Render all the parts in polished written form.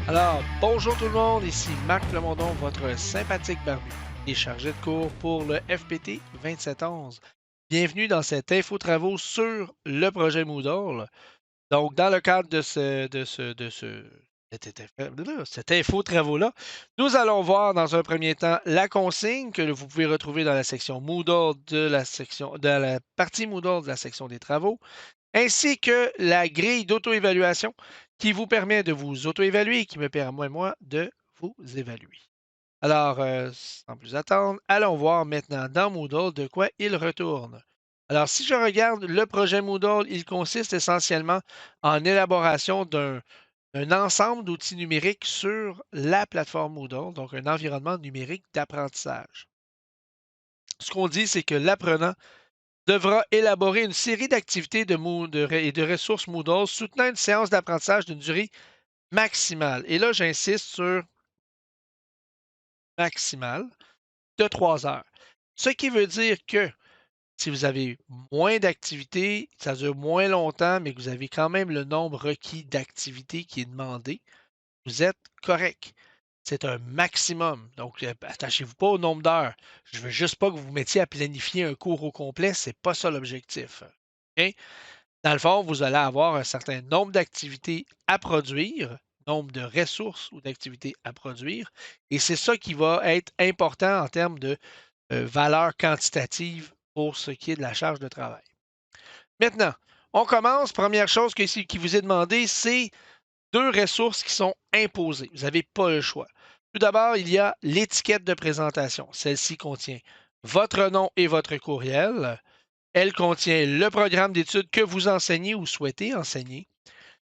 Alors, bonjour tout le monde, ici Marc Plamondon, votre sympathique barbu et chargé de cours pour le FPT 2711. Bienvenue dans cette info-travaux sur le projet Moodle. Donc, dans le cadre de cette info-travaux-là, nous allons voir dans un premier temps la consigne que vous pouvez retrouver dans la section Moodle de la partie Moodle de la section des travaux, ainsi que la grille d'auto-évaluation qui vous permet de vous auto-évaluer et qui me permet, moi, de vous évaluer. Alors, sans plus attendre, allons voir maintenant dans Moodle de quoi il retourne. Alors, si je regarde le projet Moodle, il consiste essentiellement en élaboration d'un ensemble d'outils numériques sur la plateforme Moodle, donc un environnement numérique d'apprentissage. Ce qu'on dit, c'est que l'apprenant devra élaborer une série d'activités et de ressources Moodle soutenant une séance d'apprentissage d'une durée maximale. Et là, j'insiste sur maximale de 3 heures. Ce qui veut dire que si vous avez moins d'activités, ça dure moins longtemps, mais que vous avez quand même le nombre requis d'activités qui est demandé, vous êtes correct. C'est un maximum. Donc, attachez-vous pas au nombre d'heures. Je veux juste pas que vous vous mettiez à planifier un cours au complet. C'est pas ça l'objectif. OK? Dans le fond, vous allez avoir un certain nombre d'activités à produire, nombre de ressources ou d'activités à produire, et c'est ça qui va être important en termes de valeur quantitative pour ce qui est de la charge de travail. Maintenant, on commence. Première chose qui vous est demandée, c'est 2 ressources qui sont imposées. Vous n'avez pas le choix. Tout d'abord, il y a l'étiquette de présentation. Celle-ci contient votre nom et votre courriel. Elle contient le programme d'études que vous enseignez ou souhaitez enseigner,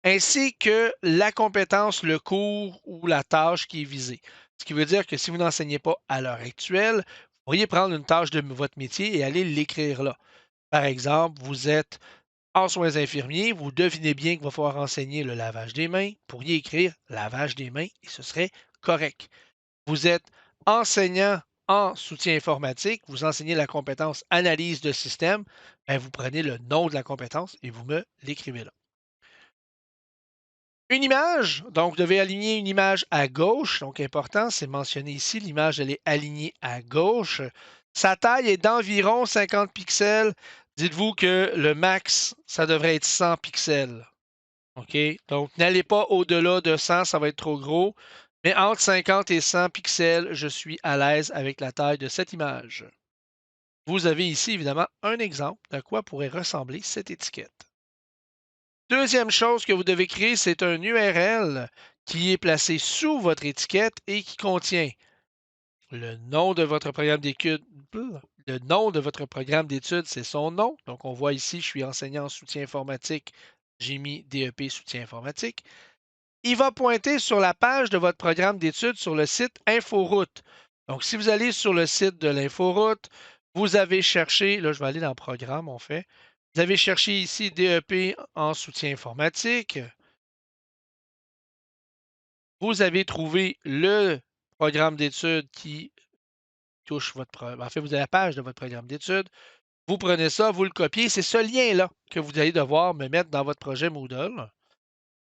ainsi que la compétence, le cours ou la tâche qui est visée. Ce qui veut dire que si vous n'enseignez pas à l'heure actuelle, vous pourriez prendre une tâche de votre métier et aller l'écrire là. Par exemple, vous êtes en soins infirmiers, vous devinez bien qu'il va falloir enseigner le lavage des mains, vous pourriez écrire lavage des mains et ce serait correct. Vous êtes enseignant en soutien informatique, vous enseignez la compétence analyse de système, ben vous prenez le nom de la compétence et vous me l'écrivez là. Une image, donc vous devez aligner une image à gauche, donc important, c'est mentionné ici, l'image elle est alignée à gauche. Sa taille est d'environ 50 pixels. Dites-vous que le max, ça devrait être 100 pixels. OK? Donc, n'allez pas au-delà de 100, ça va être trop gros. Mais entre 50 et 100 pixels, je suis à l'aise avec la taille de cette image. Vous avez ici, évidemment, un exemple de quoi pourrait ressembler cette étiquette. Deuxième chose que vous devez créer, c'est un URL qui est placé sous votre étiquette et qui contient le nom de votre programme d'études. Le nom de votre programme d'études, c'est son nom. Donc, on voit ici, je suis enseignant en soutien informatique. J'ai mis DEP soutien informatique. Il va pointer sur la page de votre programme d'études sur le site Inforoute. Donc, si vous allez sur le site de l'Inforoute, vous avez cherché, là, je vais aller dans Programme, on fait. Vous avez cherché ici DEP en soutien informatique. Vous avez trouvé le programme d'études qui touche en fait, vous avez la page de votre programme d'études. Vous prenez ça, vous le copiez. C'est ce lien-là que vous allez devoir me mettre dans votre projet Moodle.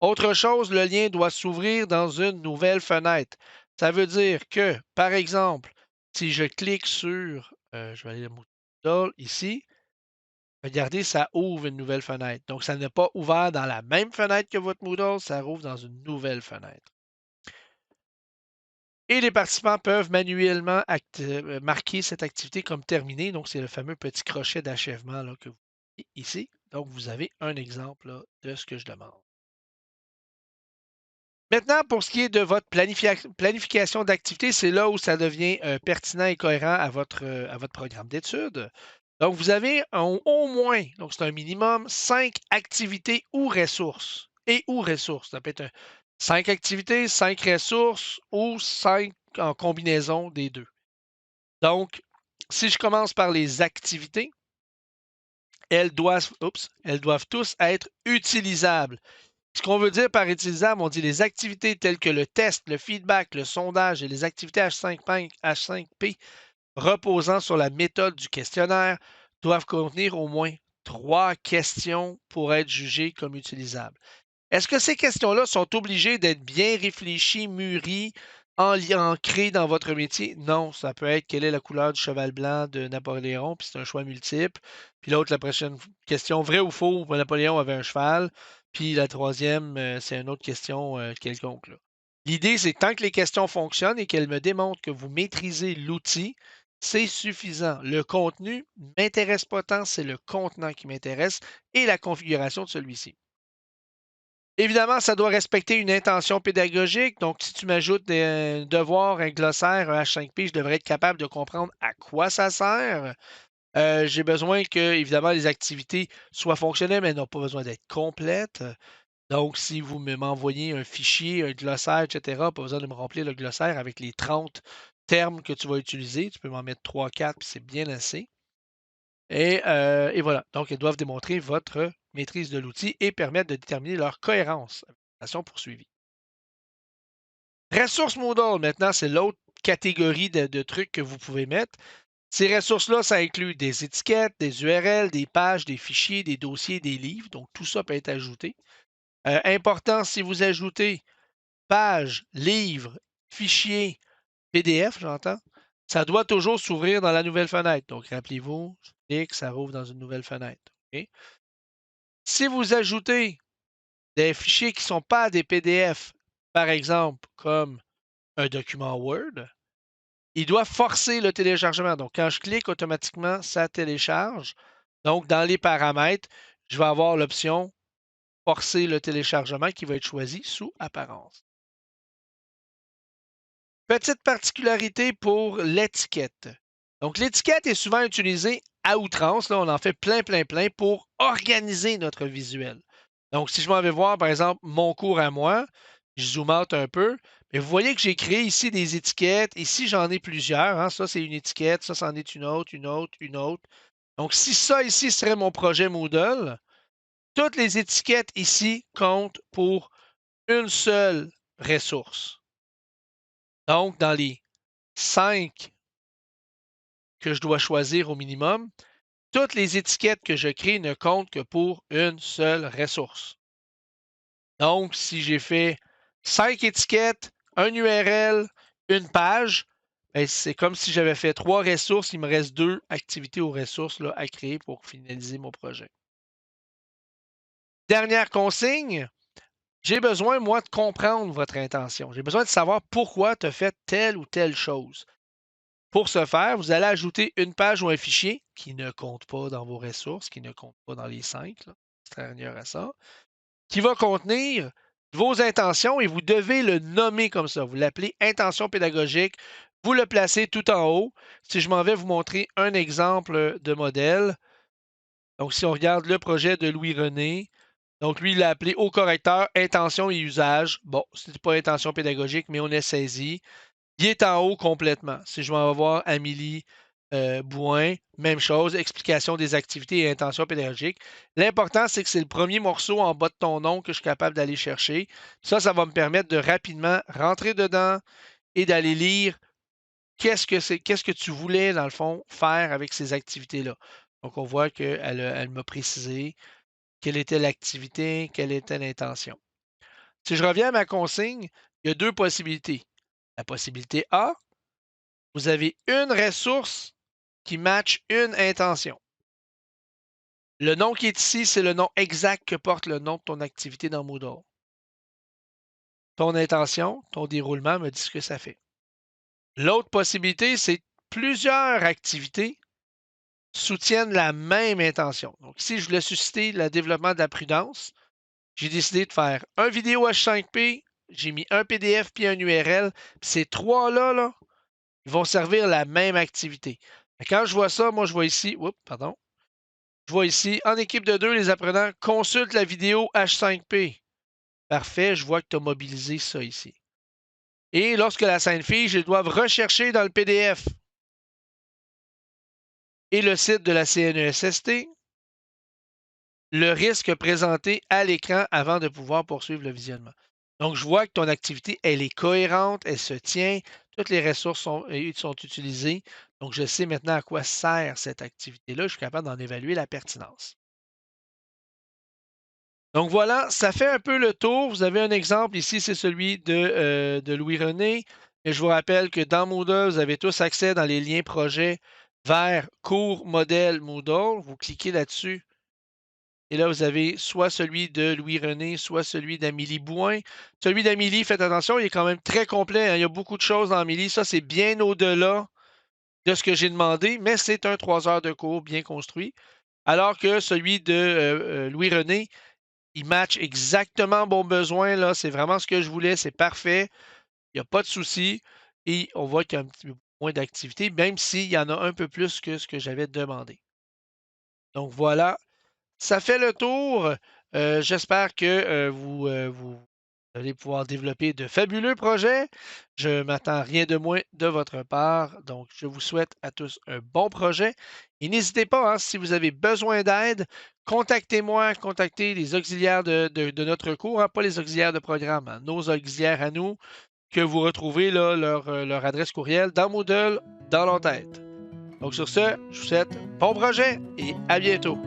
Autre chose, le lien doit s'ouvrir dans une nouvelle fenêtre. Ça veut dire que, par exemple, si je clique sur, je vais aller à Moodle ici, regardez, ça ouvre une nouvelle fenêtre. Donc, ça n'est pas ouvert dans la même fenêtre que votre Moodle, ça rouvre dans une nouvelle fenêtre. Et les participants peuvent manuellement marquer cette activité comme terminée. Donc, c'est le fameux petit crochet d'achèvement que vous voyez ici. Donc, vous avez un exemple là, de ce que je demande. Maintenant, pour ce qui est de votre planification d'activité, c'est là où ça devient pertinent et cohérent à votre programme d'études. Donc, vous avez au moins, donc c'est un minimum, 5 activités ou ressources. Et ou ressources. Ça peut être 5 activités, 5 ressources ou 5 en combinaison des deux. Donc, si je commence par les activités, elles doivent tous être utilisables. Ce qu'on veut dire par utilisable, on dit les activités telles que le test, le feedback, le sondage et les activités H5P reposant sur la méthode du questionnaire doivent contenir au moins 3 questions pour être jugées comme utilisables. Est-ce que ces questions-là sont obligées d'être bien réfléchies, mûries, ancrées dans votre métier? Non, ça peut être quelle est la couleur du cheval blanc de Napoléon, puis c'est un choix multiple. Puis l'autre, la prochaine question, vrai ou faux, Napoléon avait un cheval. Puis la troisième, c'est une autre question quelconque, là. L'idée, c'est que tant que les questions fonctionnent et qu'elles me démontrent que vous maîtrisez l'outil, c'est suffisant. Le contenu ne m'intéresse pas tant, c'est le contenant qui m'intéresse et la configuration de celui-ci. Évidemment, ça doit respecter une intention pédagogique. Donc, si tu m'ajoutes des devoirs, un glossaire, un H5P, je devrais être capable de comprendre à quoi ça sert. J'ai besoin que, évidemment, les activités soient fonctionnelles, mais elles n'ont pas besoin d'être complètes. Donc, si vous m'envoyez un fichier, un glossaire, etc., pas besoin de me remplir le glossaire avec les 30 termes que tu vas utiliser. Tu peux m'en mettre 3, 4, puis c'est bien assez. Et voilà. Donc, elles doivent démontrer votre maîtrise de l'outil et permettre de déterminer leur cohérence avec l'action poursuivie. Ressources Moodle, maintenant, c'est l'autre catégorie de trucs que vous pouvez mettre. Ces ressources-là, ça inclut des étiquettes, des URL, des pages, des fichiers, des dossiers, des livres. Donc, tout ça peut être ajouté. Important, si vous ajoutez page, livre, fichier, PDF, j'entends, ça doit toujours s'ouvrir dans la nouvelle fenêtre. Donc, rappelez-vous, je clique, ça rouvre dans une nouvelle fenêtre. OK? Si vous ajoutez des fichiers qui ne sont pas des PDF, par exemple, comme un document Word, il doit forcer le téléchargement. Donc, quand je clique, automatiquement, ça télécharge. Donc, dans les paramètres, je vais avoir l'option forcer le téléchargement qui va être choisi sous apparence. Petite particularité pour l'étiquette. Donc, l'étiquette est souvent utilisée à outrance. Là, on en fait plein, plein, plein pour organiser notre visuel. Donc, si je m'en vais voir, par exemple, mon cours à moi, je zoome out un peu, mais vous voyez que j'ai créé ici des étiquettes. Ici, j'en ai plusieurs. Hein. Ça, c'est une étiquette. Ça, c'en est une autre, une autre, une autre. Donc, si ça ici serait mon projet Moodle, toutes les étiquettes ici comptent pour une seule ressource. Donc, dans les 5 que je dois choisir au minimum, toutes les étiquettes que je crée ne comptent que pour une seule ressource. Donc, si j'ai fait 5 étiquettes, un URL, une page, ben, c'est comme si j'avais fait 3 ressources. Il me reste 2 activités ou ressources là, à créer pour finaliser mon projet. Dernière consigne, j'ai besoin, moi, de comprendre votre intention. J'ai besoin de savoir pourquoi tu as fait telle ou telle chose. Pour ce faire, vous allez ajouter une page ou un fichier qui ne compte pas dans vos ressources, qui ne compte pas dans les 5, extérieur à ça, qui va contenir vos intentions et vous devez le nommer comme ça. Vous l'appelez intention pédagogique. Vous le placez tout en haut. Si je m'en vais vous montrer un exemple de modèle, donc si on regarde le projet de Louis-René, donc lui, il l'a appelé au correcteur, intention et usage. Bon, ce n'est pas intention pédagogique, mais on est saisi. Il est en haut complètement. Si je m'en vais voir Amélie Bouin, même chose, explication des activités et intentions pédagogiques. L'important, c'est que c'est le premier morceau en bas de ton nom que je suis capable d'aller chercher. Ça va me permettre de rapidement rentrer dedans et d'aller lire qu'est-ce que tu voulais, dans le fond, faire avec ces activités-là. Donc, on voit qu'elle m'a précisé quelle était l'activité, quelle était l'intention. Si je reviens à ma consigne, il y a 2 possibilités. La possibilité A, vous avez une ressource qui match une intention. Le nom qui est ici, c'est le nom exact que porte le nom de ton activité dans Moodle. Ton intention, ton déroulement me dit ce que ça fait. L'autre possibilité, c'est plusieurs activités soutiennent la même intention. Donc, ici, je voulais susciter le développement de la prudence. J'ai décidé de faire un vidéo H5P, j'ai mis un PDF puis un URL. Puis ces trois-là, là, ils vont servir la même activité. Quand je vois ça, moi, je vois ici, oups, pardon, je vois ici, en équipe de 2, les apprenants consultent la vidéo H5P. Parfait, je vois que tu as mobilisé ça ici. Et lorsque la scène fige, ils doivent rechercher dans le PDF et le site de la CNESST le risque présenté à l'écran avant de pouvoir poursuivre le visionnement. Donc, je vois que ton activité, elle est cohérente, elle se tient, toutes les ressources sont utilisées. Donc, je sais maintenant à quoi sert cette activité-là. Je suis capable d'en évaluer la pertinence. Donc voilà, ça fait un peu le tour. Vous avez un exemple ici, c'est celui de Louis-René. Et je vous rappelle que dans Moodle, vous avez tous accès dans les liens projets vers cours modèle Moodle. Vous cliquez là-dessus. Et là, vous avez soit celui de Louis-René, soit celui d'Amélie Bouin. Celui d'Amélie, faites attention, il est quand même très complet, hein. Il y a beaucoup de choses dans Amélie. Ça, c'est bien au-delà de ce que j'ai demandé, mais c'est un 3 heures de cours bien construit. Alors que celui de Louis-René, il match exactement mon besoin. Là. C'est vraiment ce que je voulais. C'est parfait. Il n'y a pas de souci. Et on voit qu'il y a un petit peu moins d'activité, même s'il y en a un peu plus que ce que j'avais demandé. Donc voilà, ça fait le tour. J'espère que vous allez pouvoir développer de fabuleux projets. Je m'attends à rien de moins de votre part. Donc, je vous souhaite à tous un bon projet. Et n'hésitez pas, hein, si vous avez besoin d'aide, contactez-moi, contactez les auxiliaires de notre cours, hein, pas les auxiliaires de programme, hein, nos auxiliaires à nous, que vous retrouvez là, leur adresse courriel dans Moodle, dans leur tête. Donc, sur ce, je vous souhaite bon projet et à bientôt.